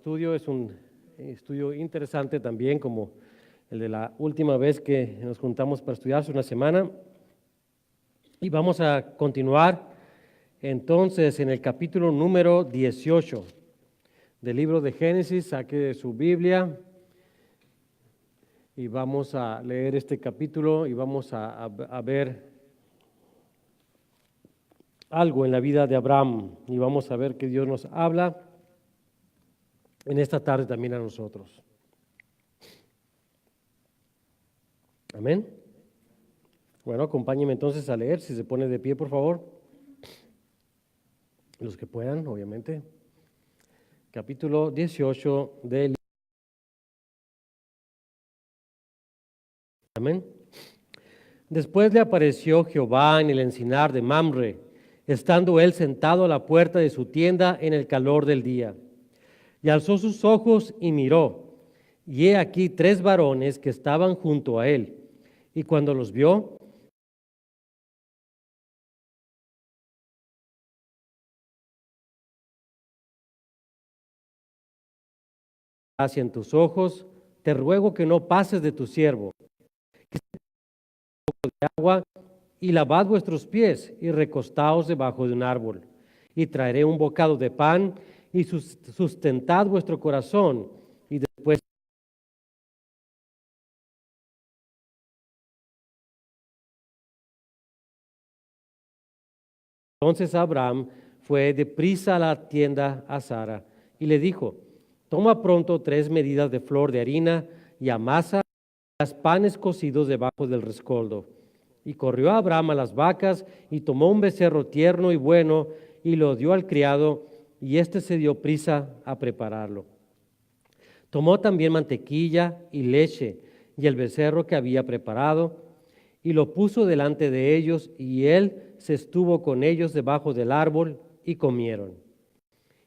estudio es un estudio interesante también, como el de la última vez que nos juntamos para estudiar hace una semana. Y vamos a continuar entonces en el capítulo número 18 del libro de Génesis. Saque su Biblia y vamos a leer este capítulo y vamos a ver algo en la vida de Abraham y vamos a ver que Dios nos habla en esta tarde también a nosotros. Amén. Bueno, acompáñenme entonces a leer, si se pone de pie, por favor. Los que puedan, obviamente. Capítulo 18 del... Amén. Después le apareció Jehová en el encinar de Mamre, estando él sentado a la puerta de su tienda en el calor del día. Y alzó sus ojos y miró, y he aquí 3 varones que estaban junto a él. Y cuando los vio, hacia en tus ojos, te ruego que no pases de tu siervo, que se un poco de agua, y lavad vuestros pies, y recostaos debajo de un árbol, y traeré un bocado de pan, y sustentad vuestro corazón, y después entonces Abraham fue deprisa a la tienda a Sara, y le dijo, toma pronto 3 medidas de flor de harina, y amasa los panes cocidos debajo del rescoldo. Y corrió Abraham a las vacas, y tomó un becerro tierno y bueno, y lo dio al criado, y éste se dio prisa a prepararlo. Tomó también mantequilla y leche, y el becerro que había preparado, y lo puso delante de ellos, y él se estuvo con ellos debajo del árbol, y comieron.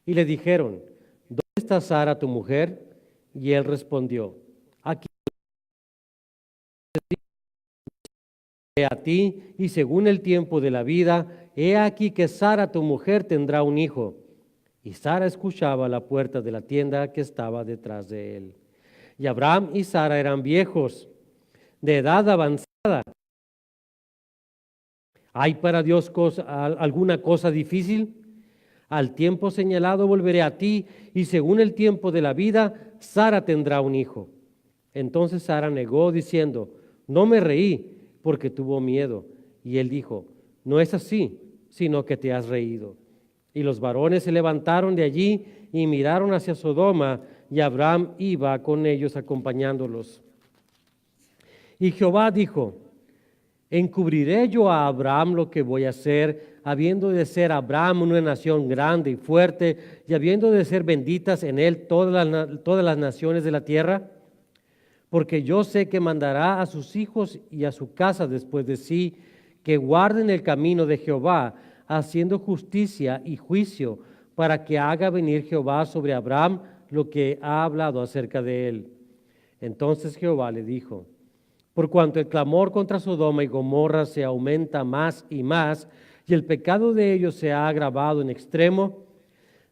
Y le dijeron, ¿dónde está Sara tu mujer? Y él respondió, aquí a ti, y según el tiempo de la vida, he aquí que Sara tu mujer tendrá un hijo. Y Sara escuchaba a la puerta de la tienda que estaba detrás de él. Y Abraham y Sara eran viejos, de edad avanzada. ¿Hay para Dios alguna cosa difícil? Al tiempo señalado volveré a ti, y según el tiempo de la vida, Sara tendrá un hijo. Entonces Sara negó, diciendo, no me reí, porque tuvo miedo. Y él dijo, no es así, sino que te has reído. Y los varones se levantaron de allí y miraron hacia Sodoma, y Abraham iba con ellos acompañándolos. Y Jehová dijo, ¿encubriré yo a Abraham lo que voy a hacer, habiendo de ser Abraham una nación grande y fuerte, y habiendo de ser benditas en él todas las naciones de la tierra? Porque yo sé que mandará a sus hijos y a su casa después de sí, que guarden el camino de Jehová, haciendo justicia y juicio, para que haga venir Jehová sobre Abraham lo que ha hablado acerca de él. Entonces Jehová le dijo, por cuanto el clamor contra Sodoma y Gomorra se aumenta más y más, y el pecado de ellos se ha agravado en extremo,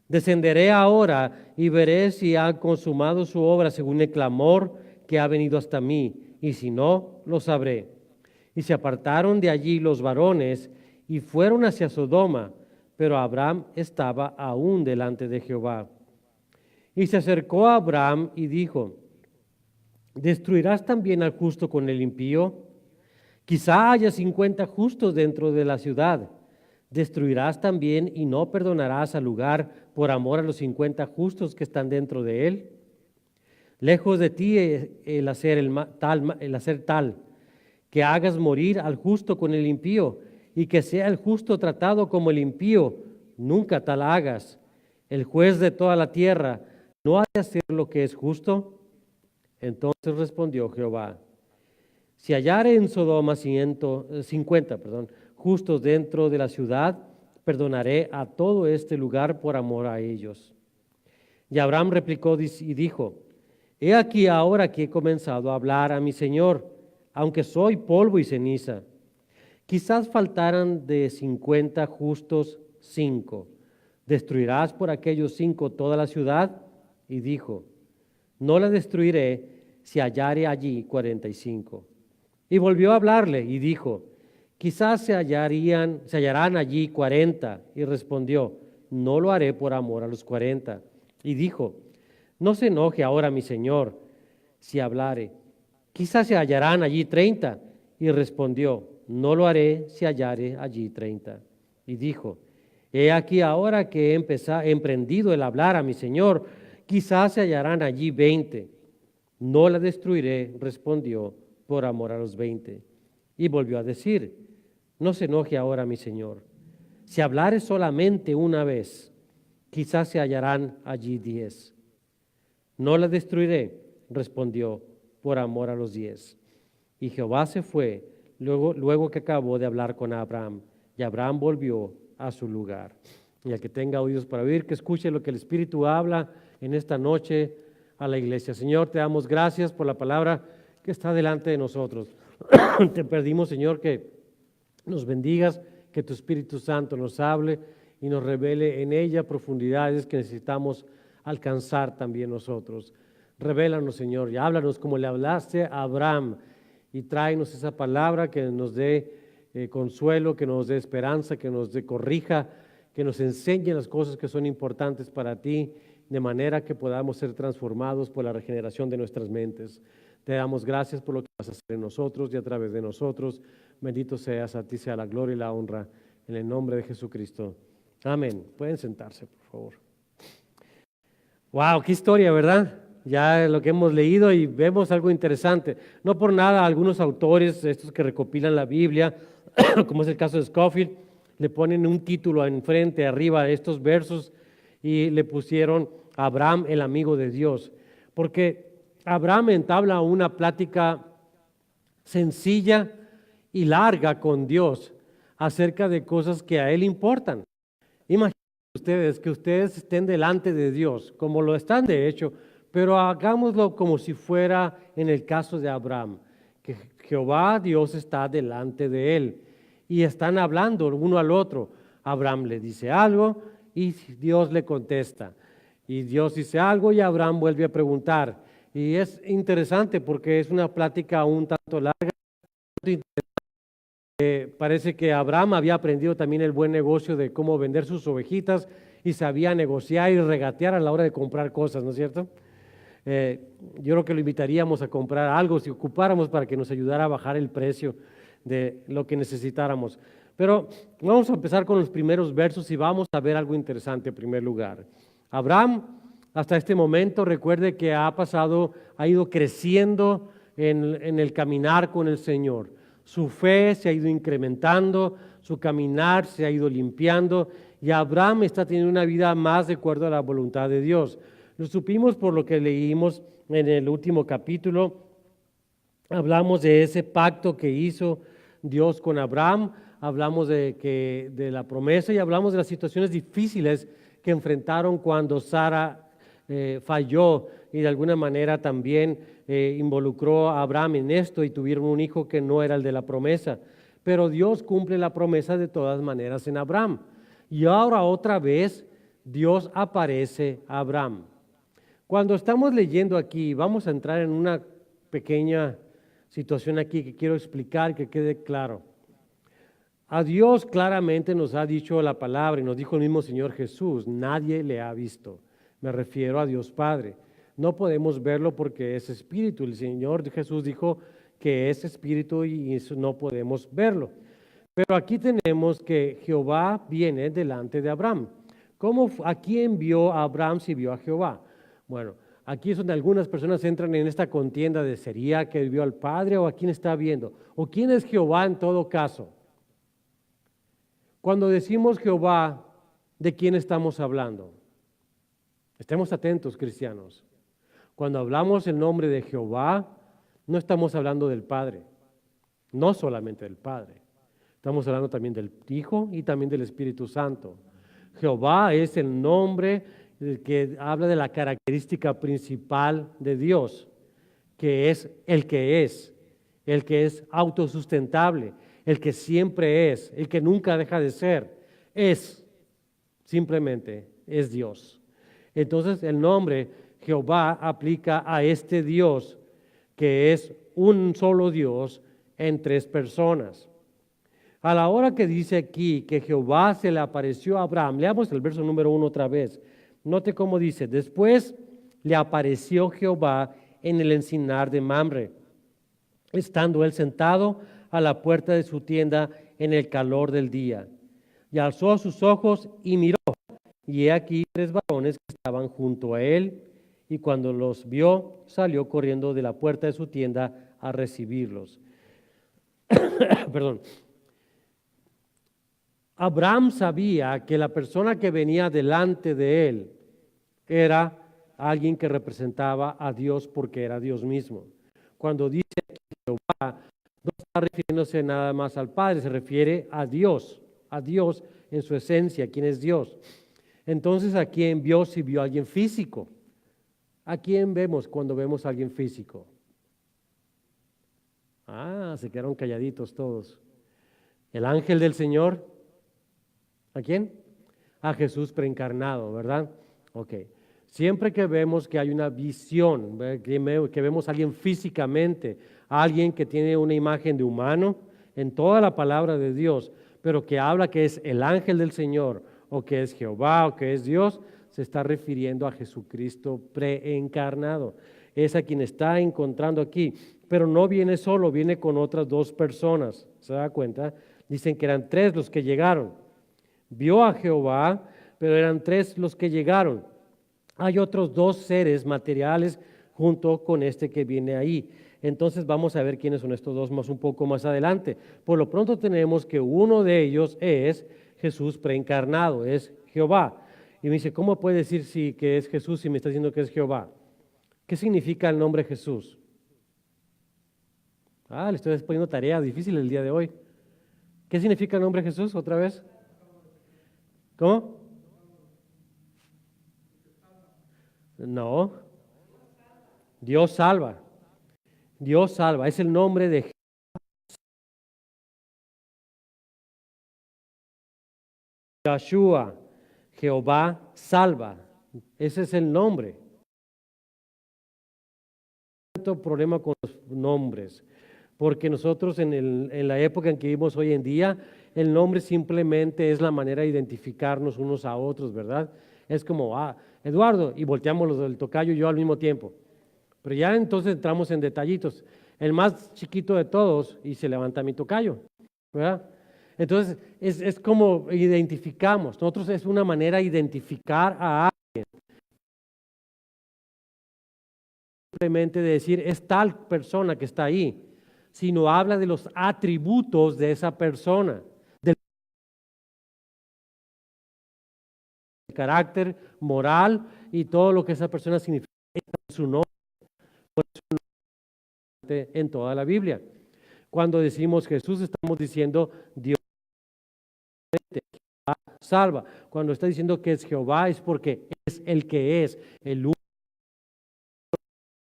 descenderé ahora y veré si ha consumado su obra según el clamor que ha venido hasta mí, y si no, lo sabré. Y se apartaron de allí los varones y fueron hacia Sodoma, pero Abraham estaba aún delante de Jehová. Y se acercó a Abraham y dijo, ¿destruirás también al justo con el impío? Quizá haya 50 justos dentro de la ciudad. ¿Destruirás también y no perdonarás al lugar por amor a los 50 justos que están dentro de él? Lejos de ti el hacer tal, que hagas morir al justo con el impío, y que sea el justo tratado como el impío, nunca tal hagas. El juez de toda la tierra, ¿no ha de hacer lo que es justo? Entonces respondió Jehová, si hallare en Sodoma 50 justos dentro de la ciudad, perdonaré a todo este lugar por amor a ellos. Y Abraham replicó y dijo, he aquí ahora que he comenzado a hablar a mi Señor, aunque soy polvo y ceniza. Quizás faltaran de 50 justos 5. ¿Destruirás por aquellos 5 toda la ciudad? y dijo, no la destruiré si hallare allí 45. Y volvió a hablarle y dijo, quizás se hallarán allí 40. Y respondió, no lo haré por amor a los 40. Y dijo, no se enoje ahora mi señor si hablare, quizás se hallarán allí 30. Y respondió, no lo haré si hallare allí 30. Y dijo, he aquí ahora que he emprendido el hablar a mi señor, quizás se hallarán allí 20. No la destruiré, respondió, por amor a los 20. Y volvió a decir, no se enoje ahora mi señor, si hablare solamente una vez, quizás se hallarán allí 10. No la destruiré, respondió, por amor a los 10. Y Jehová se fue luego que acabó de hablar con Abraham, y Abraham volvió a su lugar. Y el que tenga oídos para oír, que escuche lo que el Espíritu habla en esta noche a la iglesia. Señor, te damos gracias por la palabra que está delante de nosotros. Te pedimos, Señor, que nos bendigas, que tu Espíritu Santo nos hable y nos revele en ella profundidades que necesitamos alcanzar también nosotros. Revélanos, Señor, y háblanos como le hablaste a Abraham, y tráenos esa palabra que nos dé consuelo, que nos dé esperanza, que nos corrija, que nos enseñe las cosas que son importantes para ti, de manera que podamos ser transformados por la regeneración de nuestras mentes. Te damos gracias por lo que vas a hacer en nosotros y a través de nosotros. Bendito seas, a ti sea la gloria y la honra, en el nombre de Jesucristo. Amén. Pueden sentarse, por favor. Wow, qué historia, ¿verdad? Ya lo que hemos leído y vemos algo interesante. No por nada, algunos autores, estos que recopilan la Biblia, como es el caso de Scofield, le ponen un título enfrente, arriba de estos versos, y le pusieron Abraham, el amigo de Dios. Porque Abraham entabla una plática sencilla y larga con Dios acerca de cosas que a él importan. Imaginen ustedes que ustedes estén delante de Dios, como lo están de hecho, pero hagámoslo como si fuera en el caso de Abraham, que Jehová Dios está delante de él y están hablando uno al otro. Abraham le dice algo y Dios le contesta, y Dios dice algo y Abraham vuelve a preguntar, y es interesante porque es una plática un tanto larga. Parece que Abraham había aprendido también el buen negocio de cómo vender sus ovejitas y sabía negociar y regatear a la hora de comprar cosas, ¿no es cierto? Yo creo que lo invitaríamos a comprar algo si ocupáramos para que nos ayudara a bajar el precio de lo que necesitáramos. Pero vamos a empezar con los primeros versos y vamos a ver algo interesante en primer lugar. Abraham, hasta este momento, recuerde que ha ido creciendo en el caminar con el Señor. Su fe se ha ido incrementando, su caminar se ha ido limpiando y Abraham está teniendo una vida más de acuerdo a la voluntad de Dios. Lo supimos por lo que leímos en el último capítulo. Hablamos de ese pacto que hizo Dios con Abraham, hablamos de la promesa y hablamos de las situaciones difíciles que enfrentaron cuando Sara falló y de alguna manera también involucró a Abraham en esto y tuvieron un hijo que no era el de la promesa. Pero Dios cumple la promesa de todas maneras en Abraham. Y ahora otra vez Dios aparece a Abraham. Cuando estamos leyendo aquí, vamos a entrar en una pequeña situación aquí que quiero explicar, que quede claro. A Dios claramente nos ha dicho la palabra y nos dijo el mismo Señor Jesús, nadie le ha visto. Me refiero a Dios Padre. No podemos verlo porque es espíritu. El Señor Jesús dijo que es espíritu y eso no podemos verlo. Pero aquí tenemos que Jehová viene delante de Abraham. ¿A quién vio a Abraham si vio a Jehová? Bueno, aquí es donde algunas personas entran en esta contienda de ¿sería que vio al Padre o a quién está viendo? ¿O quién es Jehová en todo caso? Cuando decimos Jehová, ¿de quién estamos hablando? Estemos atentos, cristianos. Cuando hablamos el nombre de Jehová, no estamos hablando del Padre, no solamente del Padre. Estamos hablando también del Hijo y también del Espíritu Santo. Jehová es el nombre que habla de la característica principal de Dios, que es, el que es autosustentable, el que siempre es, el que nunca deja de ser, simplemente es Dios. Entonces el nombre Jehová aplica a este Dios, que es un solo Dios en tres personas. A la hora que dice aquí que Jehová se le apareció a Abraham, leamos el verso número 1 otra vez. Note cómo dice: después le apareció Jehová en el encinar de Mamre, estando él sentado a la puerta de su tienda en el calor del día. Y alzó sus ojos y miró, y he aquí tres varones que estaban junto a él, y cuando los vio, salió corriendo de la puerta de su tienda a recibirlos. Perdón. Abraham sabía que la persona que venía delante de él era alguien que representaba a Dios porque era Dios mismo. Cuando dice aquí Jehová, no está refiriéndose nada más al Padre, se refiere a Dios en su esencia, ¿quién es Dios? Entonces, ¿a quién vio si vio a alguien físico? ¿A quién vemos cuando vemos a alguien físico? Se quedaron calladitos todos. El ángel del Señor. ¿A quién? A Jesús preencarnado, ¿verdad? Ok. Siempre que vemos que hay una visión, que vemos a alguien físicamente, a alguien que tiene una imagen de humano, en toda la palabra de Dios, pero que habla que es el ángel del Señor, o que es Jehová, o que es Dios, se está refiriendo a Jesucristo preencarnado. Es a quien está encontrando aquí, pero no viene solo, viene con otras dos personas. ¿Se da cuenta? Dicen que eran tres los que llegaron. Vio a Jehová, pero eran tres los que llegaron. Hay otros dos seres materiales junto con este que viene ahí. Entonces vamos a ver quiénes son estos dos un poco más adelante. Por lo pronto tenemos que uno de ellos es Jesús preencarnado, es Jehová. Y me dice, ¿cómo puede decir que es Jesús si me está diciendo que es Jehová? ¿Qué significa el nombre Jesús? Le estoy poniendo tarea difícil el día de hoy. ¿Qué significa el nombre Jesús otra vez? ¿Cómo? No. Dios salva. Dios salva. Es el nombre de Yeshua. Jehová salva. Ese es el nombre. No tengo problema con los nombres, porque nosotros en la época en que vivimos hoy en día, el nombre simplemente es la manera de identificarnos unos a otros, ¿verdad? Es como, Eduardo, y volteamos los del tocayo y yo al mismo tiempo. Pero ya entonces entramos en detallitos. El más chiquito de todos, y se levanta mi tocayo, ¿verdad? Entonces, es como identificamos. Nosotros es una manera de identificar a alguien. Simplemente de decir, es tal persona que está ahí, sino habla de los atributos de esa persona, del carácter moral y todo lo que esa persona significa en su nombre, en toda la Biblia. Cuando decimos Jesús, estamos diciendo Dios salva. Cuando está diciendo que es Jehová, es porque es el que es, el único.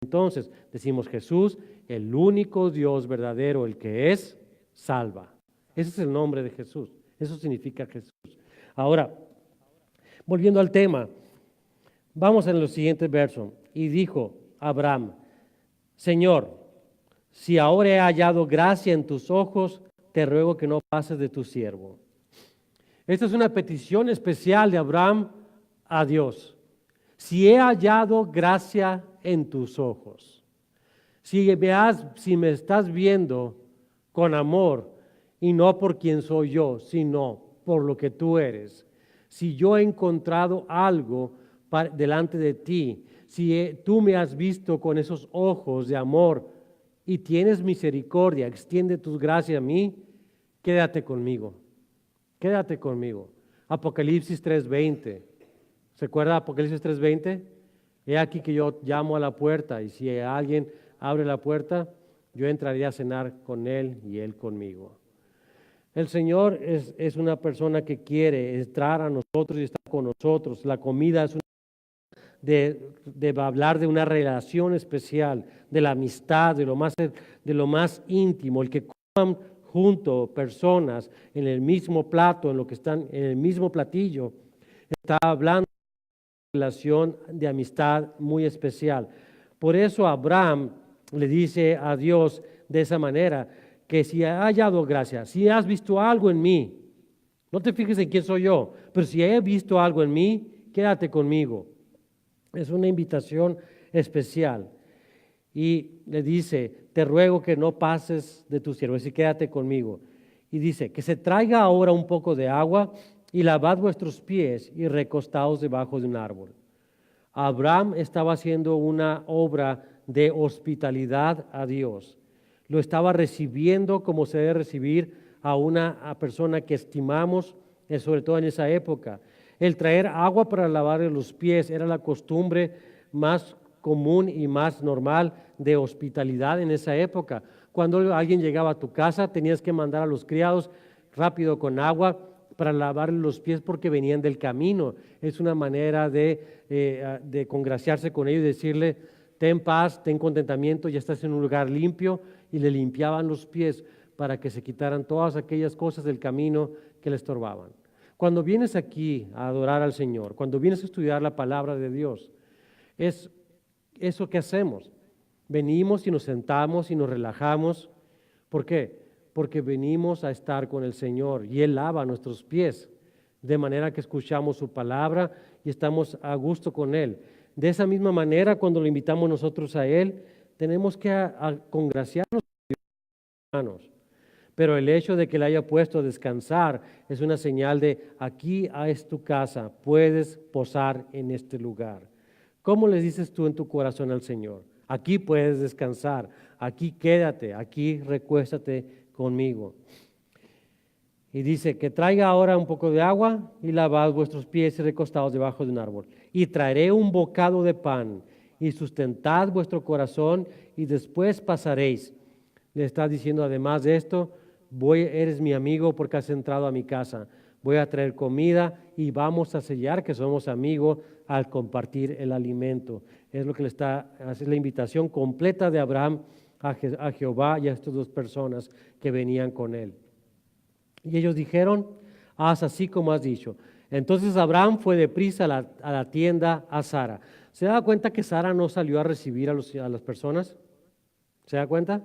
Entonces, decimos Jesús, el único Dios verdadero, el que es, salva. Ese es el nombre de Jesús. Eso significa Jesús. Ahora, volviendo al tema, vamos en los siguientes versos. Y dijo Abraham, Señor, si ahora he hallado gracia en tus ojos, te ruego que no pases de tu siervo. Esta es una petición especial de Abraham a Dios. Si he hallado gracia en tus ojos, si me estás viendo con amor y no por quien soy yo, sino por lo que tú eres, si yo he encontrado algo delante de ti, si tú me has visto con esos ojos de amor y tienes misericordia, extiende tus gracias a mí, quédate conmigo. Quédate conmigo. Apocalipsis 3:20. ¿Se acuerda Apocalipsis 3:20? He aquí que yo llamo a la puerta y si alguien abre la puerta, yo entraré a cenar con él y él conmigo. El Señor es una persona que quiere entrar a nosotros y estar con nosotros. La comida es de hablar de una relación especial, de la amistad, de lo más íntimo, el que coman junto personas en el mismo plato, en lo que están en el mismo platillo, está hablando relación de amistad muy especial. Por eso Abraham le dice a Dios de esa manera, que si ha hallado gracia, si has visto algo en mí, no te fijes en quién soy yo, pero si he visto algo en mí, quédate conmigo. Es una invitación especial. Y le dice, te ruego que no pases de tu siervo, y quédate conmigo. Y dice, que se traiga ahora un poco de agua y lavad vuestros pies y recostaos debajo de un árbol. Abraham estaba haciendo una obra de hospitalidad a Dios. Lo estaba recibiendo como se debe recibir a una persona que estimamos, sobre todo en esa época. El traer agua para lavar los pies era la costumbre más común y más normal de hospitalidad en esa época. Cuando alguien llegaba a tu casa, tenías que mandar a los criados rápido con agua para lavarle los pies porque venían del camino. Es una manera de congraciarse con ellos y decirle, ten paz, ten contentamiento, ya estás en un lugar limpio, y le limpiaban los pies para que se quitaran todas aquellas cosas del camino que le estorbaban. Cuando vienes aquí a adorar al Señor, cuando vienes a estudiar la palabra de Dios, es eso que hacemos. Venimos y nos sentamos y nos relajamos. ¿Por qué? Porque venimos a estar con el Señor y Él lava nuestros pies, de manera que escuchamos su palabra y estamos a gusto con Él. De esa misma manera, cuando lo invitamos nosotros a Él, tenemos que congraciarnos con Dios, hermanos. Pero el hecho de que le haya puesto a descansar es una señal de aquí es tu casa, puedes posar en este lugar. ¿Cómo le dices tú en tu corazón al Señor? Aquí puedes descansar, aquí quédate, aquí recuéstate conmigo. Y dice que traiga ahora un poco de agua y lavad vuestros pies y recostados debajo de un árbol. Y traeré un bocado de pan y sustentad vuestro corazón y después pasaréis. Le está diciendo además de esto, eres mi amigo porque has entrado a mi casa. Voy a traer comida y vamos a sellar que somos amigos al compartir el alimento. Es lo que le está haciendo la invitación completa de Abraham a Jehová y a estas dos personas que venían con él. Y ellos dijeron, haz así como has dicho. Entonces Abraham fue deprisa a la tienda a Sara. ¿Se da cuenta que Sara no salió a recibir a las personas? ¿Se da cuenta?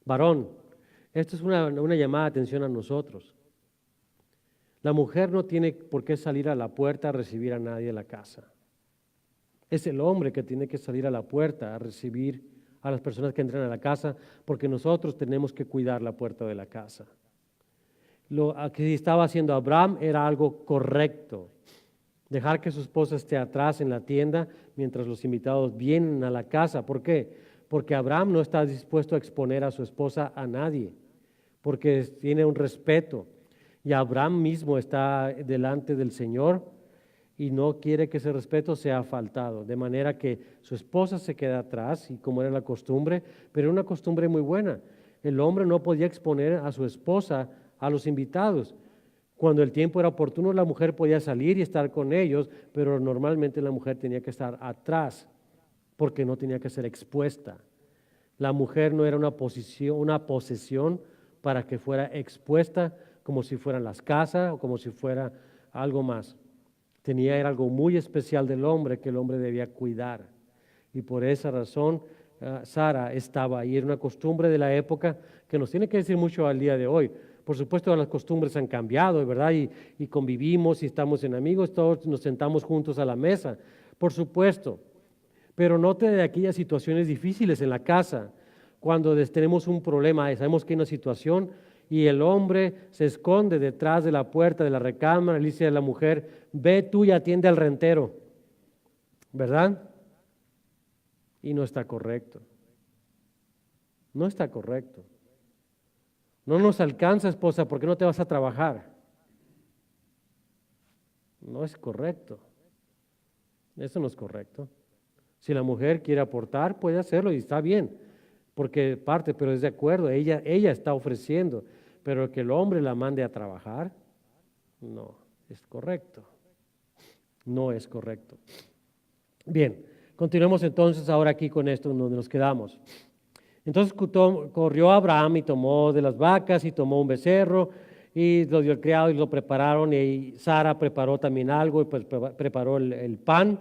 Varón, esto es una llamada de atención a nosotros. La mujer no tiene por qué salir a la puerta a recibir a nadie en la casa. Es el hombre que tiene que salir a la puerta a recibir a las personas que entran a la casa, porque nosotros tenemos que cuidar la puerta de la casa. Lo que estaba haciendo Abraham era algo correcto. Dejar que su esposa esté atrás en la tienda mientras los invitados vienen a la casa. ¿Por qué? Porque Abraham no está dispuesto a exponer a su esposa a nadie, porque tiene un respeto. Y Abraham mismo está delante del Señor y no quiere que ese respeto sea faltado. De manera que su esposa se queda atrás, y como era la costumbre, pero era una costumbre muy buena. El hombre no podía exponer a su esposa a los invitados. Cuando el tiempo era oportuno, la mujer podía salir y estar con ellos, pero normalmente la mujer tenía que estar atrás, porque no tenía que ser expuesta. La mujer no era una posesión para que fuera expuesta como si fueran las casas o como si fuera algo más. Era algo muy especial del hombre que el hombre debía cuidar. Y por esa razón Sara estaba ahí. Era una costumbre de la época que nos tiene que decir mucho al día de hoy. Por supuesto, las costumbres han cambiado, ¿verdad? Y convivimos y estamos en amigos, todos nos sentamos juntos a la mesa, por supuesto. Pero note de aquellas situaciones difíciles en la casa, cuando tenemos un problema, sabemos que hay una situación y el hombre se esconde detrás de la puerta de la recámara y dice a la mujer, ve tú y atiende al rentero, ¿verdad? Y no está correcto. No está correcto. No nos alcanza, esposa, ¿por qué no te vas a trabajar? No es correcto. Eso no es correcto. Si la mujer quiere aportar, puede hacerlo y está bien, porque parte, pero es de acuerdo, ella está ofreciendo, pero que el hombre la mande a trabajar, no es correcto. No es correcto. Bien, continuemos entonces ahora aquí con esto donde nos quedamos. Entonces corrió Abraham y tomó de las vacas y tomó un becerro y lo dio el criado y lo prepararon, y Sara preparó también algo, y pues preparó el pan,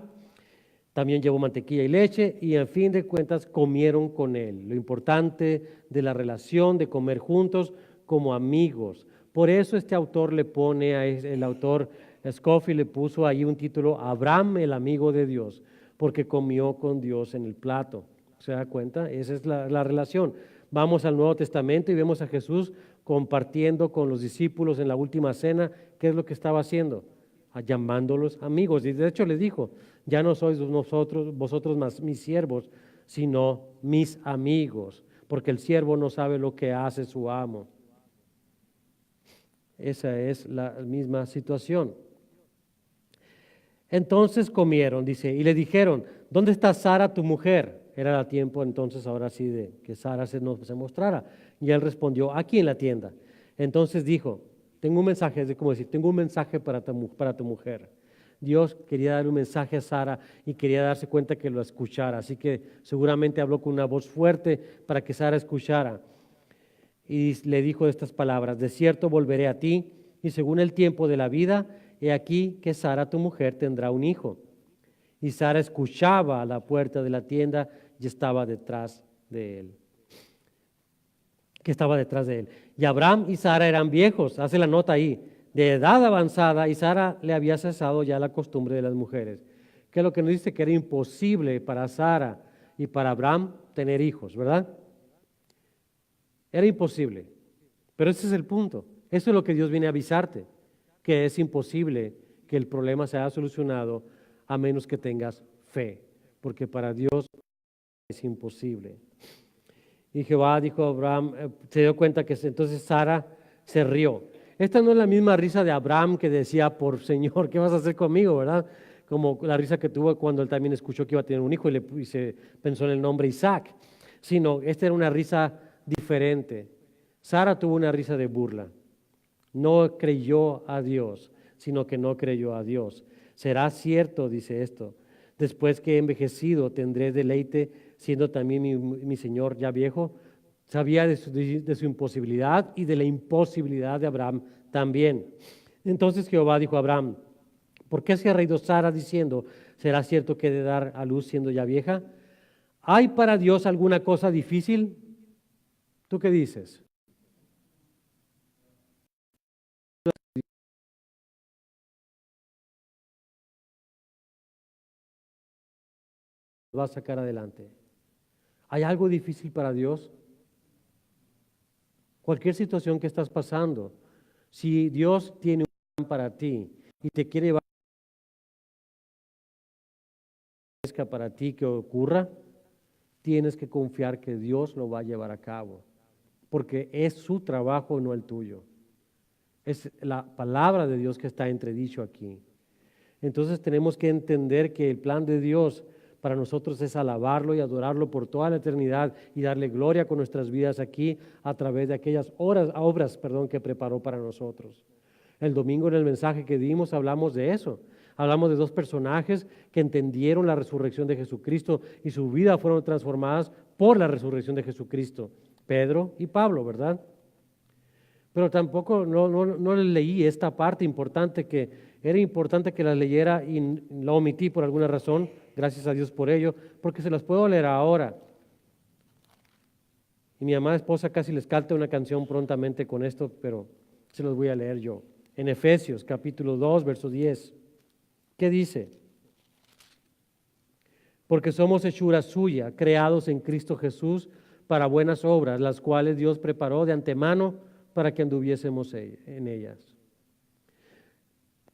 también llevó mantequilla y leche, y al fin de cuentas comieron con él. Lo importante de la relación, de comer juntos como amigos. Por eso este autor le pone, el autor Scofield le puso ahí un título, Abraham el amigo de Dios, porque comió con Dios en el plato. ¿Se da cuenta? Esa es la relación. Vamos al Nuevo Testamento y vemos a Jesús compartiendo con los discípulos en la última cena. ¿Qué es lo que estaba haciendo? Llamándolos amigos. Y de hecho les dijo, ya no sois vosotros más mis siervos, sino mis amigos, porque el siervo no sabe lo que hace su amo. Esa es la misma situación. Entonces comieron, dice, y le dijeron, ¿dónde está Sara tu mujer? Era el tiempo entonces ahora sí de que Sara se mostrara. Y él respondió, aquí en la tienda. Entonces dijo, tengo un mensaje, es como decir, tengo un mensaje para tu mujer. Dios quería darle un mensaje a Sara y quería darse cuenta que lo escuchara. Así que seguramente habló con una voz fuerte para que Sara escuchara. Y le dijo estas palabras, de cierto volveré a ti y según el tiempo de la vida, he aquí que Sara tu mujer tendrá un hijo. Y Sara escuchaba a la puerta de la tienda y estaba detrás de él. Que estaba detrás de él. Y Abraham y Sara eran viejos, hace la nota ahí, de edad avanzada, y Sara le había cesado ya la costumbre de las mujeres. Que es lo que nos dice que era imposible para Sara y para Abraham tener hijos, ¿verdad? Era imposible. Pero ese es el punto. Eso es lo que Dios viene a avisarte, que es imposible que el problema se haya solucionado a menos que tengas fe, porque para Dios es imposible. Y Jehová dijo a Abraham, se dio cuenta que entonces Sara se rió. Esta no es la misma risa de Abraham que decía, por Señor, ¿qué vas a hacer conmigo, verdad? Como la risa que tuvo cuando él también escuchó que iba a tener un hijo y se pensó en el nombre Isaac. Sino, esta era una risa diferente. Sara tuvo una risa de burla. No creyó a Dios, sino que no creyó a Dios. Será cierto, dice esto, después que he envejecido tendré deleite, siendo también mi Señor ya viejo. Sabía de su imposibilidad y de la imposibilidad de Abraham también. Entonces Jehová dijo a Abraham, ¿por qué se ha reído Sara diciendo, será cierto que he de dar a luz siendo ya vieja? ¿Hay para Dios alguna cosa difícil? ¿Tú qué dices? Va a sacar adelante. ¿Hay algo difícil para Dios? Cualquier situación que estás pasando, si Dios tiene un plan para ti y te quiere llevar para ti que ocurra, tienes que confiar que Dios lo va a llevar a cabo, porque es su trabajo, no el tuyo. Es la palabra de Dios que está entredicho aquí. Entonces tenemos que entender que el plan de Dios para nosotros es alabarlo y adorarlo por toda la eternidad y darle gloria con nuestras vidas aquí a través de aquellas obras que preparó para nosotros. El domingo en el mensaje que dimos hablamos de eso. Hablamos de dos personajes que entendieron la resurrección de Jesucristo y su vida fueron transformadas por la resurrección de Jesucristo. Pedro y Pablo, ¿verdad? Pero tampoco no leí esta parte importante que era importante que la leyera y la omití por alguna razón, gracias a Dios por ello, porque se las puedo leer ahora. Y mi amada esposa casi les canta una canción prontamente con esto, pero se los voy a leer yo. En Efesios capítulo 2, verso 10. ¿Qué dice? Porque somos hechura suya, creados en Cristo Jesús para buenas obras, las cuales Dios preparó de antemano para que anduviésemos en ellas.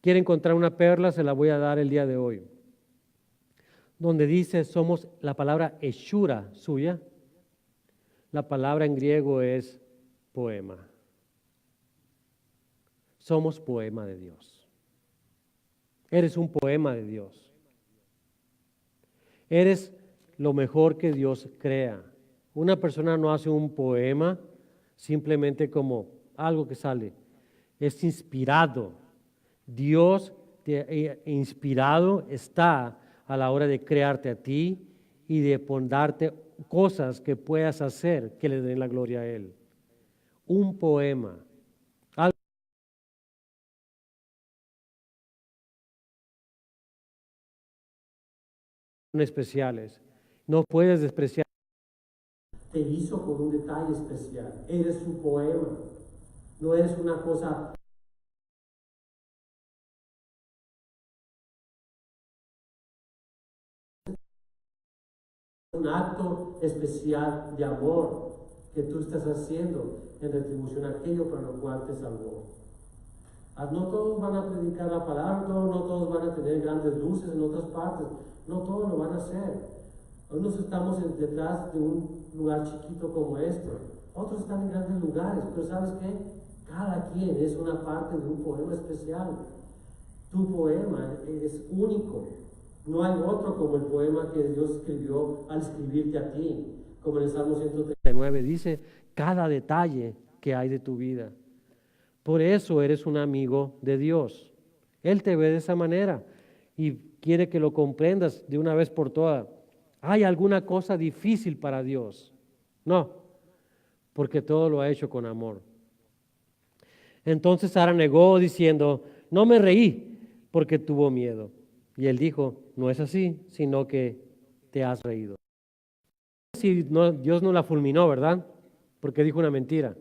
¿Quiere encontrar una perla? Se la voy a dar el día de hoy. Donde dice somos la palabra hechura suya, la palabra en griego es poema. Somos poema de Dios. Eres un poema de Dios. Eres lo mejor que Dios crea. Una persona no hace un poema simplemente como algo que sale. Es inspirado. Dios inspirado está a la hora de crearte a ti y de darte cosas que puedas hacer que le den la gloria a Él. Un poema. especiales. No puedes despreciar. Te hizo con un detalle especial. Eres un poema. No eres una cosa. Un acto especial de amor que tú estás haciendo en retribución a aquello para lo cual te salvó. No todos van a predicar la palabra, no todos van a tener grandes luces en otras partes, no todos lo van a hacer. Unos estamos detrás de un lugar chiquito como este, otros están en grandes lugares, pero ¿sabes qué? Cada quien es una parte de un poema especial. Tu poema es único. No hay otro como el poema que Dios escribió al escribirte a ti, como en el Salmo 139 dice cada detalle que hay de tu vida. Por eso eres un amigo de Dios. Él te ve de esa manera y quiere que lo comprendas de una vez por todas. ¿Hay alguna cosa difícil para Dios? No, porque todo lo ha hecho con amor. Entonces Sara negó diciendo, no me reí porque tuvo miedo. Y él dijo, no es así, sino que te has reído. Si no, Dios no la fulminó, ¿verdad? Porque dijo una mentira.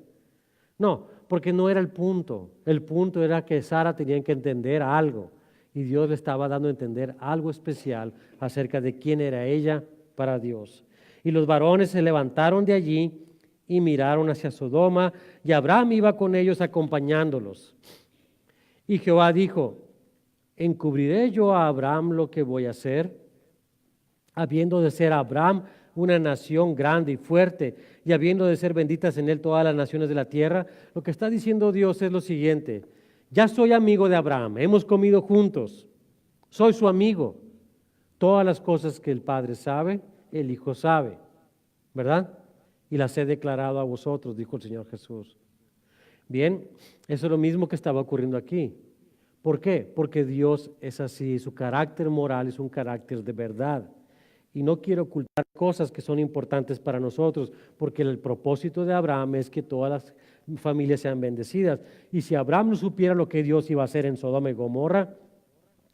No, porque no era el punto. El punto era que Sara tenía que entender algo. Y Dios le estaba dando a entender algo especial acerca de quién era ella para Dios. Y los varones se levantaron de allí y miraron hacia Sodoma, y Abraham iba con ellos acompañándolos. Y Jehová dijo, ¿encubriré yo a Abraham lo que voy a hacer? Habiendo de ser Abraham una nación grande y fuerte, y habiendo de ser benditas en él todas las naciones de la tierra. Lo que está diciendo Dios es lo siguiente: ya soy amigo de Abraham, hemos comido juntos, soy su amigo. Todas las cosas que el Padre sabe, el Hijo sabe, ¿verdad? Y las he declarado a vosotros, dijo el Señor Jesús. Bien, eso es lo mismo que estaba ocurriendo aquí. ¿Por qué? Porque Dios es así, su carácter moral es un carácter de verdad. Y no quiere ocultar cosas que son importantes para nosotros, porque el propósito de Abraham es que todas las familias sean bendecidas. Y si Abraham no supiera lo que Dios iba a hacer en Sodoma y Gomorra,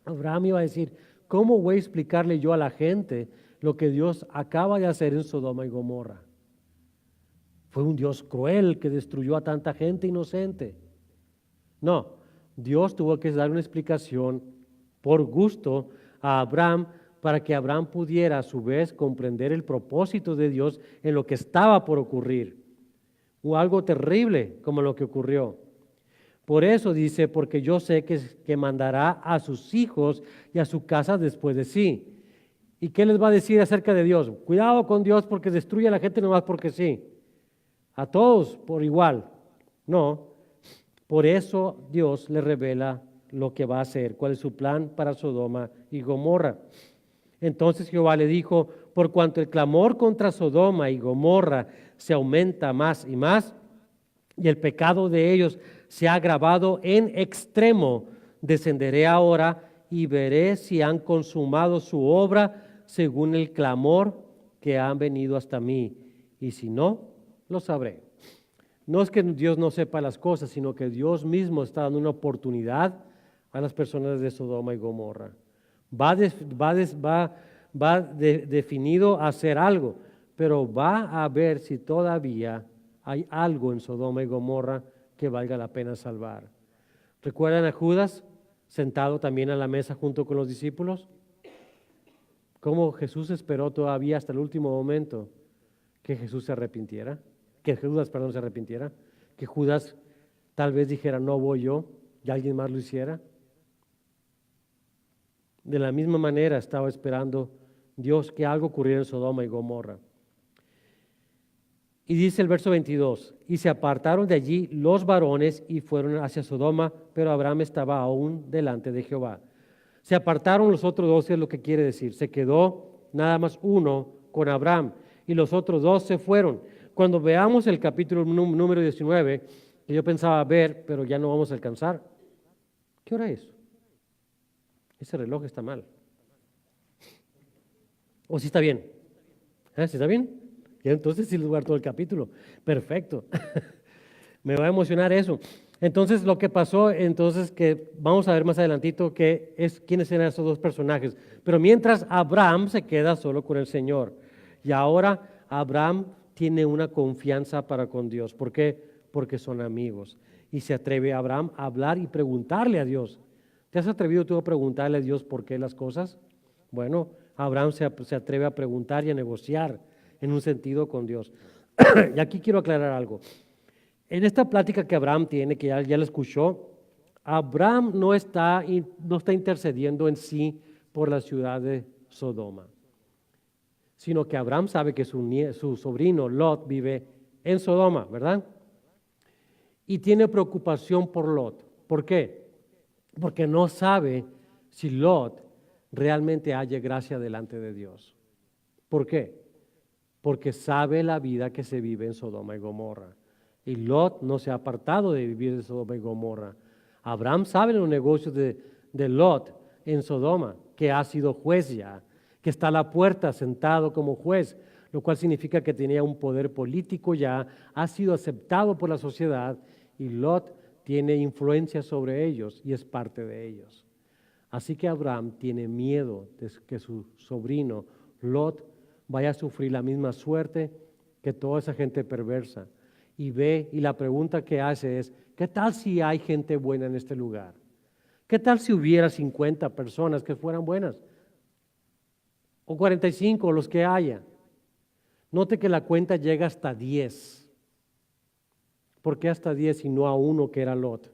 Abraham iba a decir, ¿cómo voy a explicarle yo a la gente lo que Dios acaba de hacer en Sodoma y Gomorra? Fue un Dios cruel que destruyó a tanta gente inocente. No, Dios tuvo que dar una explicación por gusto a Abraham, para que Abraham pudiera a su vez comprender el propósito de Dios en lo que estaba por ocurrir. O algo terrible como lo que ocurrió. Por eso dice, porque yo sé que mandará a sus hijos y a su casa después de sí. ¿Y qué les va a decir acerca de Dios? Cuidado con Dios porque destruye a la gente nomás porque sí. A todos por igual. No. Por eso Dios le revela lo que va a hacer, cuál es su plan para Sodoma y Gomorra. Entonces Jehová le dijo, por cuanto el clamor contra Sodoma y Gomorra se aumenta más y más, y el pecado de ellos se ha agravado en extremo, descenderé ahora y veré si han consumado su obra según el clamor que han venido hasta mí, y si no, lo sabré. No es que Dios no sepa las cosas, sino que Dios mismo está dando una oportunidad a las personas de Sodoma y Gomorra. Va definido a hacer algo, pero va a ver si todavía hay algo en Sodoma y Gomorra que valga la pena salvar. ¿Recuerdan a Judas sentado también a la mesa junto con los discípulos? ¿Cómo Jesús esperó todavía hasta el último momento que Jesús se arrepintiera? Que Judas, perdón, se arrepintiera. Que Judas tal vez dijera, no voy yo, y alguien más lo hiciera. De la misma manera estaba esperando Dios que algo ocurriera en Sodoma y Gomorra. Y dice el verso 22, y se apartaron de allí los varones y fueron hacia Sodoma, pero Abraham estaba aún delante de Jehová. Se apartaron los otros 12, es lo que quiere decir. Se quedó nada más uno con Abraham y los otros 2 se fueron. Cuando veamos el capítulo número 19, que yo pensaba ver, pero ya no vamos a alcanzar. ¿Qué hora es? Ese reloj está mal. ¿O sí está bien? ¿Sí está bien? Y entonces sí les voy a dar todo el capítulo. Perfecto. Me va a emocionar eso. Entonces lo que pasó, entonces que vamos a ver más adelantito quiénes eran esos dos personajes. Pero mientras Abraham se queda solo con el Señor. Y ahora Abraham tiene una confianza para con Dios. ¿Por qué? Porque son amigos. Y se atreve Abraham a hablar y preguntarle a Dios. ¿Te has atrevido tú a preguntarle a Dios por qué las cosas? Bueno, Abraham se atreve a preguntar y a negociar en un sentido con Dios. Y aquí quiero aclarar algo. En esta plática que Abraham tiene, que ya la escuchó, Abraham no está intercediendo en sí por la ciudad de Sodoma, sino que Abraham sabe que su sobrino Lot vive en Sodoma, ¿verdad? Y tiene preocupación por Lot. ¿Por qué? Porque no sabe si Lot realmente haya gracia delante de Dios. ¿Por qué? Porque sabe la vida que se vive en Sodoma y Gomorra. Y Lot no se ha apartado de vivir en Sodoma y Gomorra. Abraham sabe los negocios de Lot en Sodoma, que ha sido juez ya, que está a la puerta sentado como juez, lo cual significa que tenía un poder político ya, ha sido aceptado por la sociedad y Lot tiene influencia sobre ellos y es parte de ellos. Así que Abraham tiene miedo de que su sobrino Lot vaya a sufrir la misma suerte que toda esa gente perversa. Y la pregunta que hace es, ¿qué tal si hay gente buena en este lugar? ¿Qué tal si hubiera 50 personas que fueran buenas? O 45, los que haya. Note que la cuenta llega hasta 10. ¿Por qué hasta 10 y no a uno que era Lot?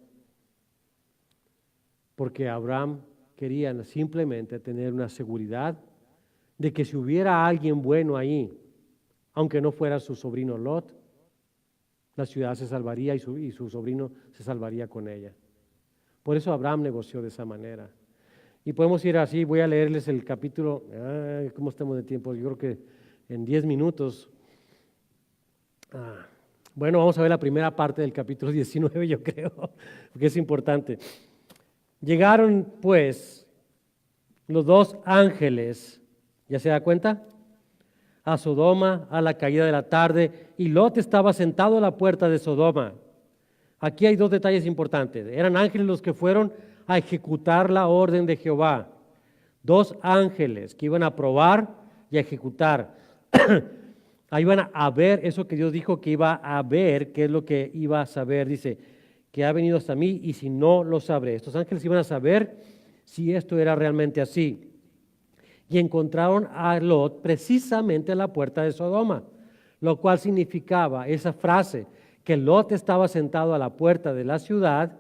Porque Abraham quería simplemente tener una seguridad de que si hubiera alguien bueno ahí, aunque no fuera su sobrino Lot, la ciudad se salvaría y su sobrino se salvaría con ella. Por eso Abraham negoció de esa manera. Y podemos ir así, voy a leerles el capítulo, ¿cómo estamos de tiempo? Yo creo que en 10 minutos. Bueno, vamos a ver la primera parte del capítulo 19, yo creo, porque es importante. Llegaron pues los dos ángeles, ¿ya se da cuenta? A Sodoma a la caída de la tarde, y Lot estaba sentado a la puerta de Sodoma. Aquí hay dos detalles importantes. Eran ángeles los que fueron a ejecutar la orden de Jehová. Dos ángeles que iban a probar y a ejecutar. Ahí iban a ver eso que Dios dijo que iba a ver, qué es lo que iba a saber. Dice, que ha venido hasta mí y si no lo sabré. Estos ángeles iban a saber si esto era realmente así. Y encontraron a Lot precisamente a la puerta de Sodoma, lo cual significaba esa frase, que Lot estaba sentado a la puerta de la ciudad,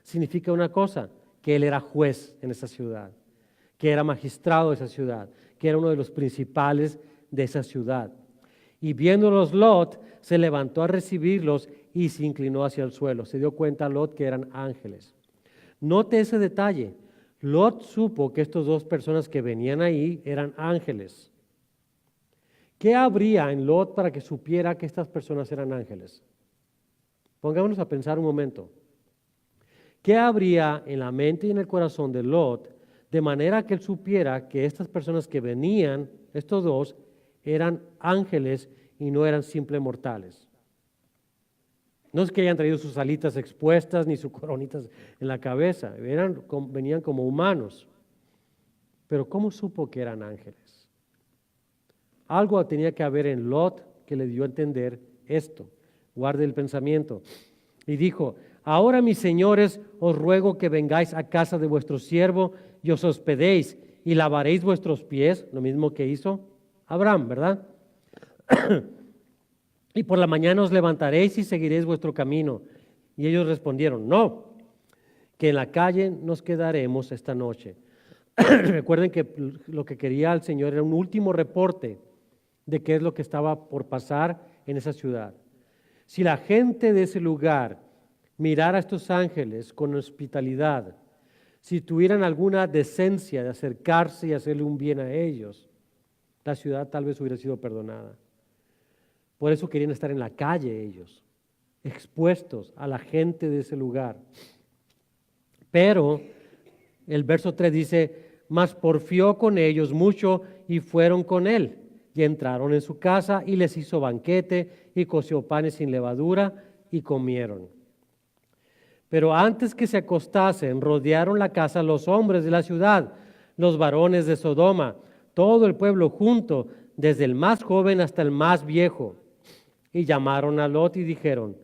significa una cosa, que él era juez en esa ciudad, que era magistrado de esa ciudad, que era uno de los principales de esa ciudad. Y viéndolos Lot, se levantó a recibirlos y se inclinó hacia el suelo. Se dio cuenta Lot que eran ángeles. Note ese detalle. Lot supo que estas dos personas que venían ahí eran ángeles. ¿Qué habría en Lot para que supiera que estas personas eran ángeles? Pongámonos a pensar un momento. ¿Qué habría en la mente y en el corazón de Lot de manera que él supiera que estas personas que venían, estos dos, eran ángeles y no eran simples mortales? No es que hayan traído sus alitas expuestas ni sus coronitas en la cabeza, venían como humanos. Pero ¿cómo supo que eran ángeles? Algo tenía que haber en Lot que le dio a entender esto. Guarde el pensamiento. Y dijo, ahora mis señores, os ruego que vengáis a casa de vuestro siervo y os hospedéis y lavaréis vuestros pies, lo mismo que hizo Abraham, ¿verdad? Y por la mañana os levantaréis y seguiréis vuestro camino. Y ellos respondieron, no, que en la calle nos quedaremos esta noche. Recuerden que lo que quería el Señor era un último reporte de qué es lo que estaba por pasar en esa ciudad. Si la gente de ese lugar mirara a estos ángeles con hospitalidad, si tuvieran alguna decencia de acercarse y hacerle un bien a ellos, la ciudad tal vez hubiera sido perdonada. Por eso querían estar en la calle ellos, expuestos a la gente de ese lugar. Pero el verso 3 dice, mas porfió con ellos mucho y fueron con él. Y entraron en su casa y les hizo banquete y coció panes sin levadura y comieron. Pero antes que se acostasen, rodearon la casa los hombres de la ciudad, los varones de Sodoma, todo el pueblo junto, desde el más joven hasta el más viejo. Y llamaron a Lot y dijeron: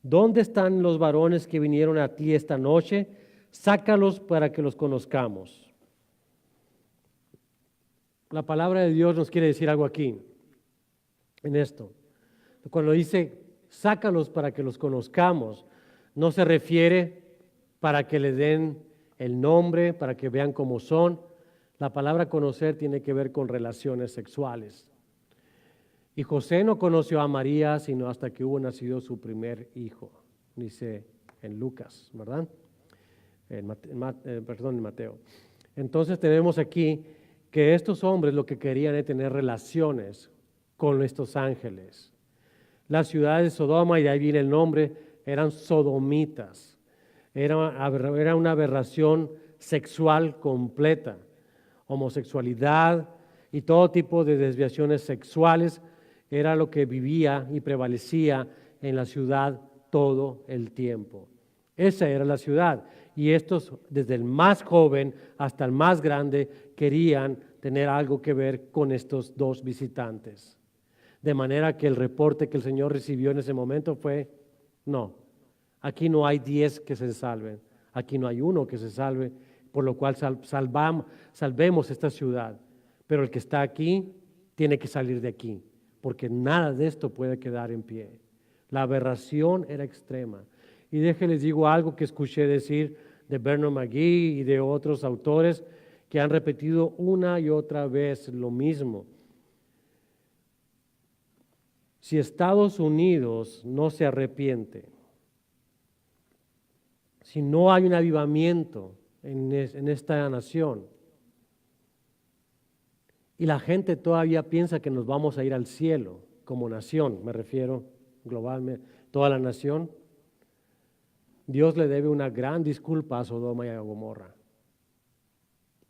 ¿dónde están los varones que vinieron a ti esta noche? Sácalos para que los conozcamos. La palabra de Dios nos quiere decir algo aquí, en esto. Cuando dice sácalos para que los conozcamos, no se refiere para que le den el nombre, para que vean cómo son. La palabra conocer tiene que ver con relaciones sexuales. Y José no conoció a María sino hasta que hubo nacido su primer hijo, dice en Lucas, ¿verdad? En Mateo. Entonces tenemos aquí que estos hombres lo que querían es tener relaciones con estos ángeles. La ciudad de Sodoma, y de ahí viene el nombre, eran sodomitas. Era una aberración sexual completa, homosexualidad y todo tipo de desviaciones sexuales era lo que vivía y prevalecía en la ciudad todo el tiempo. Esa era la ciudad, y estos, desde el más joven hasta el más grande, querían tener algo que ver con estos dos visitantes. De manera que el reporte que el Señor recibió en ese momento fue: no, aquí no hay 10 que se salven, aquí no hay uno que se salve, por lo cual salvemos esta ciudad. Pero el que está aquí tiene que salir de aquí, porque nada de esto puede quedar en pie. La aberración era extrema. Y déjenles digo algo que escuché decir de Bernard McGee y de otros autores que han repetido una y otra vez lo mismo. Si Estados Unidos no se arrepiente, si no hay un avivamiento en esta nación, y la gente todavía piensa que nos vamos a ir al cielo como nación, me refiero globalmente, toda la nación, Dios le debe una gran disculpa a Sodoma y a Gomorra.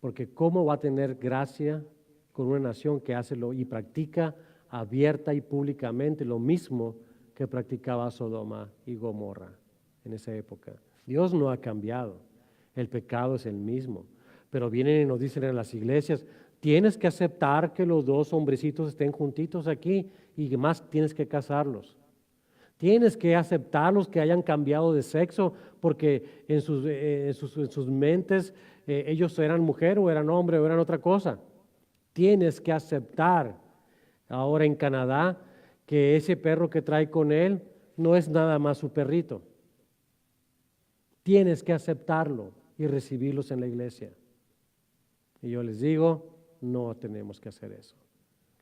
Porque ¿cómo va a tener gracia con una nación que hace y practica abierta y públicamente lo mismo que practicaba Sodoma y Gomorra en esa época? Dios no ha cambiado, el pecado es el mismo. Pero vienen y nos dicen en las iglesias: tienes que aceptar que los dos hombrecitos estén juntitos aquí y más tienes que casarlos. Tienes que aceptarlos que hayan cambiado de sexo porque en sus mentes ellos eran mujer o eran hombre o eran otra cosa. Tienes que aceptar ahora en Canadá que ese perro que trae con él no es nada más su perrito. Tienes que aceptarlo y recibirlos en la iglesia. Y yo les digo, no tenemos que hacer eso.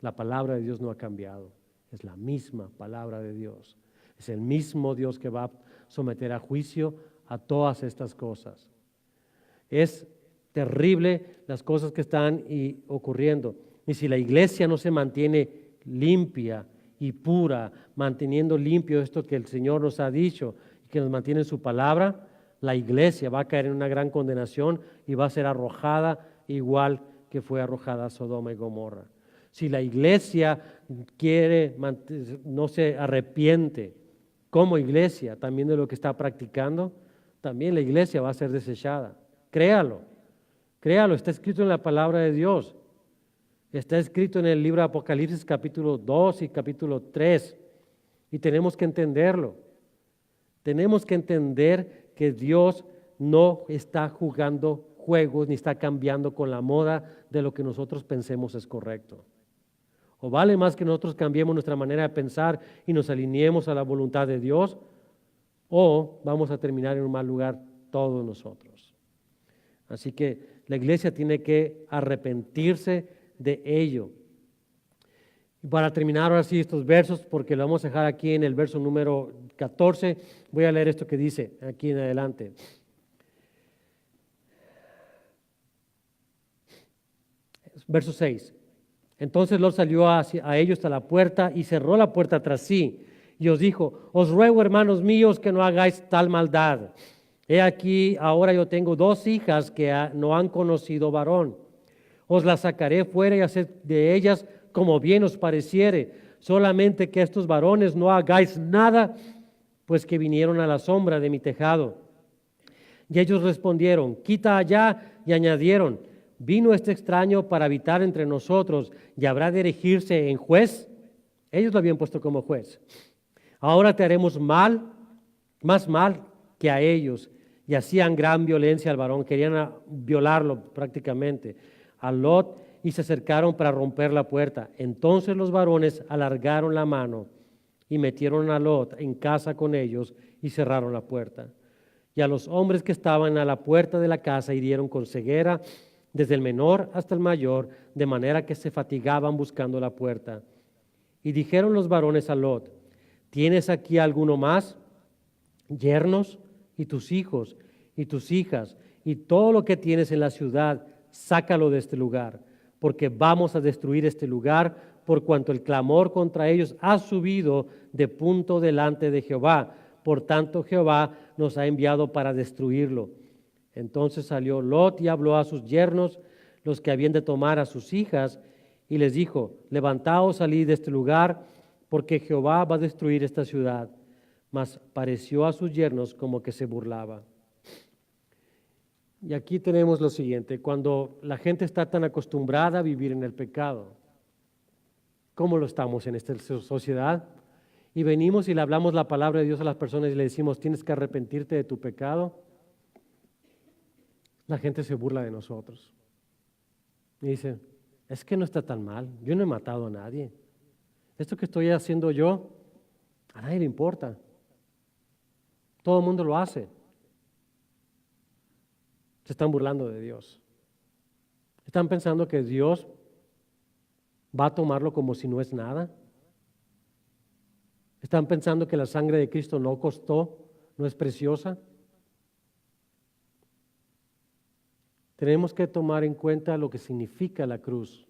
La palabra de Dios no ha cambiado. Es la misma palabra de Dios. Es el mismo Dios que va a someter a juicio a todas estas cosas. Es terrible las cosas que están ocurriendo. Y si la iglesia no se mantiene limpia y pura, manteniendo limpio esto que el Señor nos ha dicho y que nos mantiene en su palabra, la iglesia va a caer en una gran condenación y va a ser arrojada igual que fue arrojada Sodoma y Gomorra. Si la iglesia no se arrepiente como iglesia también de lo que está practicando, también la iglesia va a ser desechada. Créalo, está escrito en la palabra de Dios. Está escrito en el libro de Apocalipsis capítulo 2 y capítulo 3 y tenemos que entenderlo. Tenemos que entender que Dios no está jugando juegos ni está cambiando con la moda de lo que nosotros pensemos es correcto. O vale más que nosotros cambiemos nuestra manera de pensar y nos alineemos a la voluntad de Dios, o vamos a terminar en un mal lugar todos nosotros. Así que la iglesia tiene que arrepentirse de ello. Y para terminar ahora sí estos versos, porque lo vamos a dejar aquí en el verso número 14, voy a leer esto que dice aquí en adelante. Verso 6. Entonces Lot salió a ellos a la puerta y cerró la puerta tras sí y os dijo: os ruego, hermanos míos, que no hagáis tal maldad. He aquí, ahora yo tengo 2 hijas que no han conocido varón. Os las sacaré fuera y haced de ellas como bien os pareciere, solamente que estos varones no hagáis nada, pues que vinieron a la sombra de mi tejado. Y ellos respondieron, quita allá, y añadieron, ¿vino este extraño para habitar entre nosotros y habrá de erigirse en juez? Ellos lo habían puesto como juez. Ahora te haremos mal, más mal que a ellos. Y hacían gran violencia al varón, querían violarlo prácticamente, a Lot, y se acercaron para romper la puerta. Entonces los varones alargaron la mano y metieron a Lot en casa con ellos y cerraron la puerta. Y a los hombres que estaban a la puerta de la casa hirieron con ceguera, desde el menor hasta el mayor, de manera que se fatigaban buscando la puerta. Y dijeron los varones a Lot, ¿tienes aquí alguno más? Yernos y tus hijos y tus hijas y todo lo que tienes en la ciudad, sácalo de este lugar, porque vamos a destruir este lugar, por cuanto el clamor contra ellos ha subido de punto delante de Jehová. Por tanto, Jehová nos ha enviado para destruirlo. Entonces salió Lot y habló a sus yernos, los que habían de tomar a sus hijas, y les dijo, levantaos, salid de este lugar, porque Jehová va a destruir esta ciudad. Mas pareció a sus yernos como que se burlaba. Y aquí tenemos lo siguiente, cuando la gente está tan acostumbrada a vivir en el pecado, ¿cómo lo estamos en esta sociedad? Y venimos y le hablamos la palabra de Dios a las personas y le decimos, tienes que arrepentirte de tu pecado. La gente se burla de nosotros. Y dice, es que no está tan mal, yo no he matado a nadie. Esto que estoy haciendo yo, a nadie le importa. Todo el mundo lo hace. Se están burlando de Dios. Están pensando que Dios va a tomarlo como si no es nada. Están pensando que la sangre de Cristo no costó, no es preciosa. Tenemos que tomar en cuenta lo que significa la cruz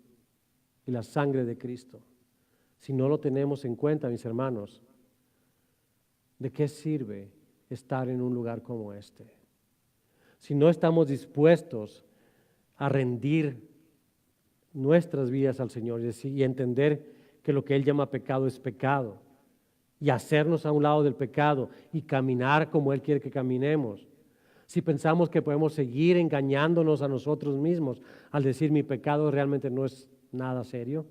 y la sangre de Cristo. Si no lo tenemos en cuenta, mis hermanos, ¿de qué sirve estar en un lugar como este? Si no estamos dispuestos a rendir nuestras vidas al Señor y entender que lo que Él llama pecado es pecado, y hacernos a un lado del pecado y caminar como Él quiere que caminemos. Si pensamos que podemos seguir engañándonos a nosotros mismos al decir mi pecado realmente no es nada serio,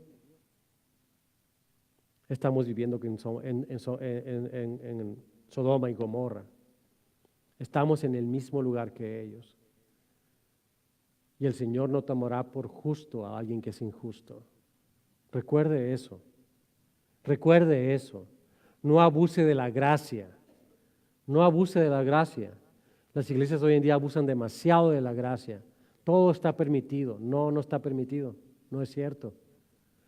estamos viviendo en Sodoma y Gomorra. Estamos en el mismo lugar que ellos. Y el Señor no tomará por justo a alguien que es injusto. Recuerde eso. Recuerde eso. No abuse de la gracia. No abuse de la gracia. Las iglesias hoy en día abusan demasiado de la gracia. Todo está permitido. No, no está permitido. No es cierto.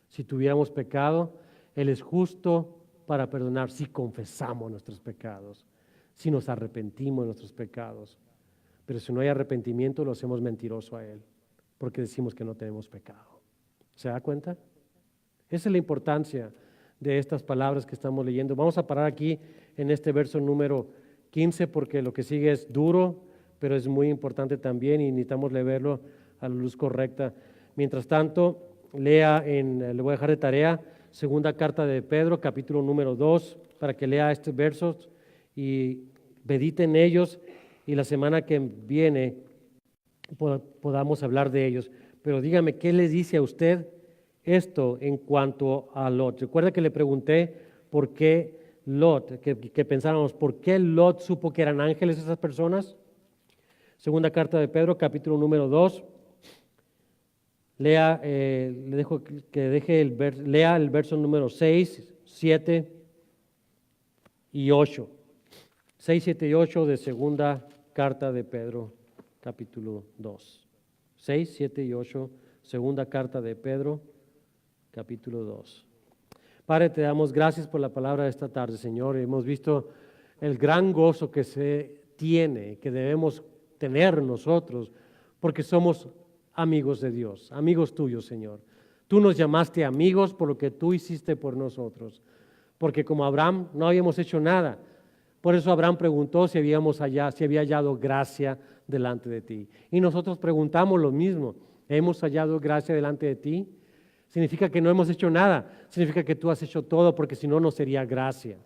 Si tuviéramos pecado, Él es justo para perdonar si confesamos nuestros pecados, si nos arrepentimos de nuestros pecados. Pero si no hay arrepentimiento, lo hacemos mentiroso a Él, porque decimos que no tenemos pecado. ¿Se da cuenta? Esa es la importancia de estas palabras que estamos leyendo. Vamos a parar aquí en este verso número 15 porque lo que sigue es duro, pero es muy importante también y necesitamos leerlo a la luz correcta. Mientras tanto, le voy a dejar de tarea, segunda carta de Pedro, capítulo número 2, para que lea estos versos y medite en ellos y la semana que viene podamos hablar de ellos. Pero dígame, ¿qué le dice a usted esto en cuanto a Lot? Recuerda que le pregunté por qué Lot, que pensábamos, ¿por qué Lot supo que eran ángeles esas personas? Segunda carta de Pedro, capítulo número 2. Lea, le dejo que lea el verso número 6, 7 y 8. 6, 7 y 8 de segunda carta de Pedro, capítulo 2. 6, 7 y 8, segunda carta de Pedro, capítulo 2. Padre, te damos gracias por la palabra de esta tarde, Señor. Hemos visto el gran gozo que se tiene, que debemos tener nosotros, porque somos amigos de Dios, amigos tuyos, Señor. Tú nos llamaste amigos por lo que tú hiciste por nosotros, porque como Abraham no habíamos hecho nada. Por eso Abraham preguntó si había hallado gracia delante de ti. Y nosotros preguntamos lo mismo. ¿Hemos hallado gracia delante de ti? Significa que no hemos hecho nada. Significa que tú has hecho todo, porque si no, no sería gracia.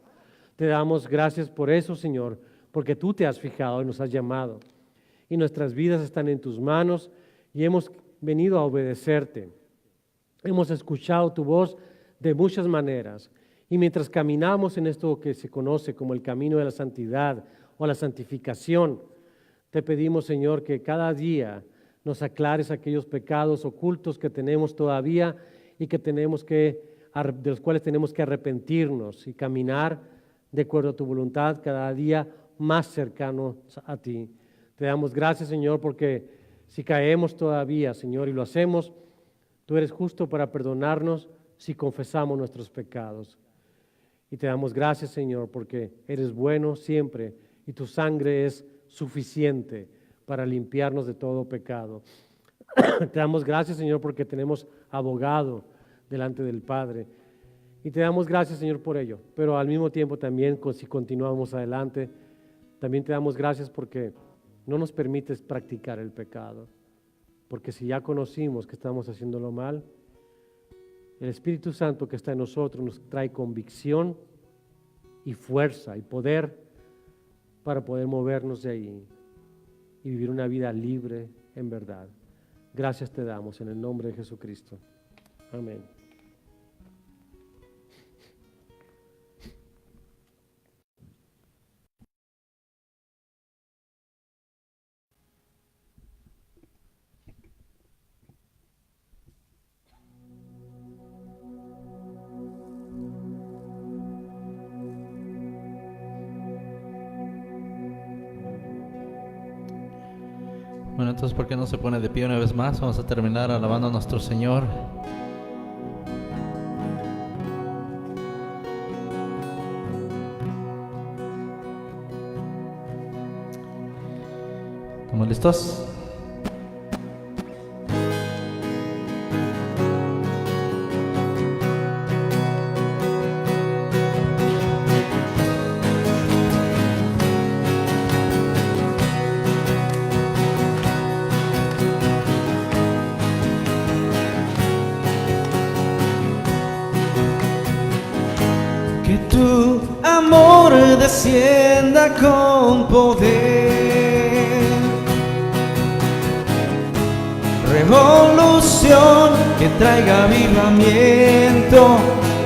Te damos gracias por eso, Señor, porque tú te has fijado y nos has llamado. y nuestras vidas están en tus manos y hemos venido a obedecerte. Hemos escuchado tu voz de muchas maneras y mientras caminamos en esto que se conoce como el camino de la santidad o la santificación, te pedimos, Señor, que cada día nos aclares aquellos pecados ocultos que tenemos todavía y de los cuales tenemos que arrepentirnos y caminar de acuerdo a tu voluntad cada día más cercanos a ti. Te damos gracias, Señor, porque si caemos todavía, Señor, y lo hacemos, tú eres justo para perdonarnos si confesamos nuestros pecados. Y te damos gracias, Señor, porque eres bueno siempre y tu sangre es suficiente para limpiarnos de todo pecado. Te damos gracias, Señor, porque tenemos abogado delante del Padre. Y te damos gracias, Señor, por ello. Pero al mismo tiempo también, si continuamos adelante, también te damos gracias porque no nos permites practicar el pecado. Porque si ya conocimos que estamos haciéndolo mal, el Espíritu Santo que está en nosotros nos trae convicción y fuerza y poder para poder movernos de ahí y vivir una vida libre en verdad. Gracias te damos en el nombre de Jesucristo. Amén. Bueno, entonces, ¿por qué no se pone de pie una vez más? Vamos a terminar alabando a nuestro Señor. ¿Estamos listos? Que tu amor descienda con poder, revolución que traiga avivamiento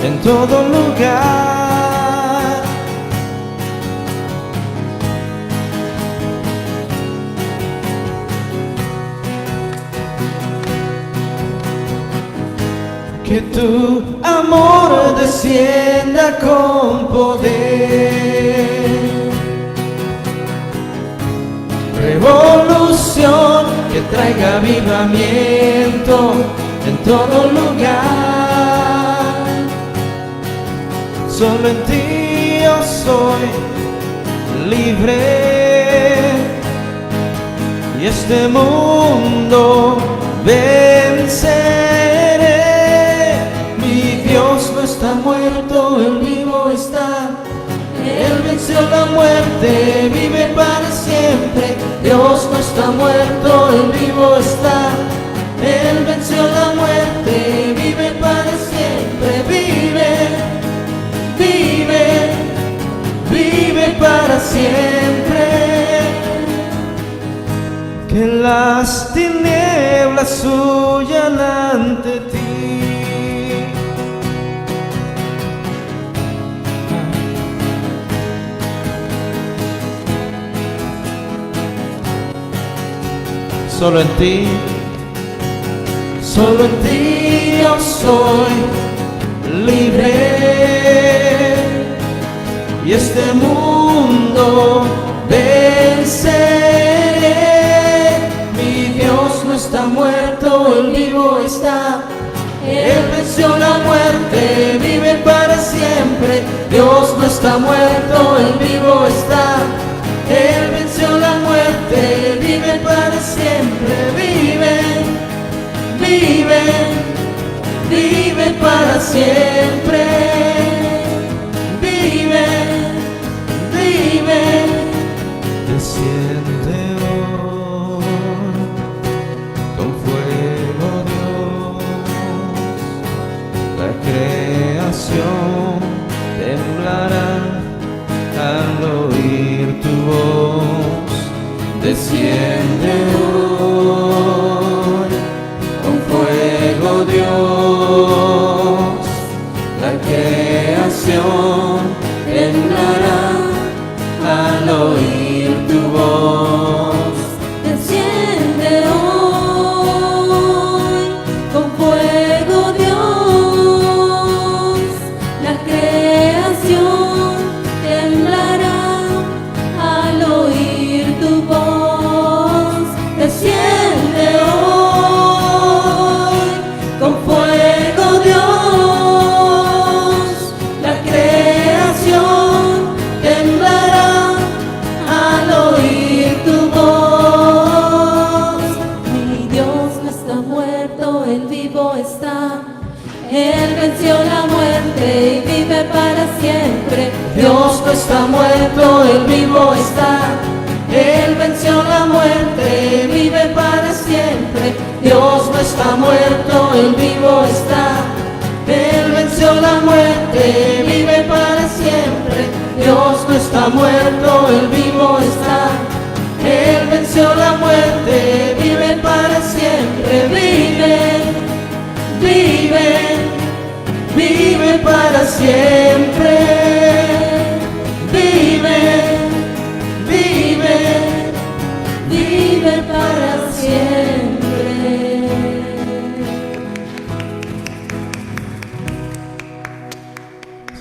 en todo lugar. Que tu amor descienda con poder, revolución que traiga avivamiento en todo lugar. Solo en ti yo soy libre y este mundo venceré. Dios no está muerto, Él vivo está. Él venció la muerte, vive para siempre. Dios no está muerto, Él vivo está. Él venció la muerte, vive para siempre. Vive, vive, vive para siempre. Que las tinieblas huyan ante ti. Solo en ti yo soy libre y este mundo venceré. Mi Dios no está muerto, Él vivo está. Él venció la muerte, vive para siempre. Dios no está muerto, Él vivo está. Él venció la muerte, vive para siempre. Vive, vive, vive para siempre. Vive, vive. Desciende hoy con fuego, Dios. La creación temblará al oír tu voz. Desciende vive para siempre. Dios no está muerto, Él vivo está. Él venció la muerte, vive para siempre. Dios no está muerto, Él vivo está. Él venció la muerte, vive para siempre. Dios no está muerto, Él vivo está. Él venció la muerte, vive para siempre. Vive, vive, vive para siempre. Vive, vive, vive para siempre.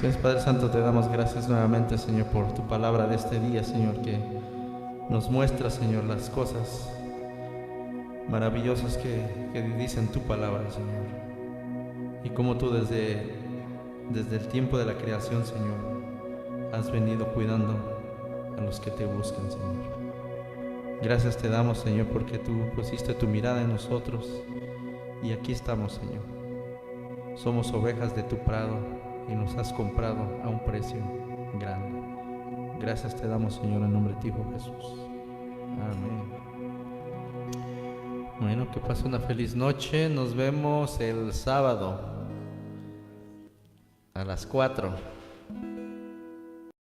Gracias, Padre Santo, te damos gracias nuevamente, Señor, por tu palabra de este día, Señor, que nos muestra, Señor, las cosas maravillosas que dicen tu palabra, Señor. Y cómo tú desde el tiempo de la creación, Señor, has venido cuidando a los que te buscan, Señor. Gracias te damos, Señor, porque tú pusiste tu mirada en nosotros y aquí estamos, Señor. Somos ovejas de tu prado y nos has comprado a un precio grande. Gracias te damos, Señor, en nombre de tu Hijo Jesús. Amén. Bueno, que pase una feliz noche. Nos vemos el sábado a las 4.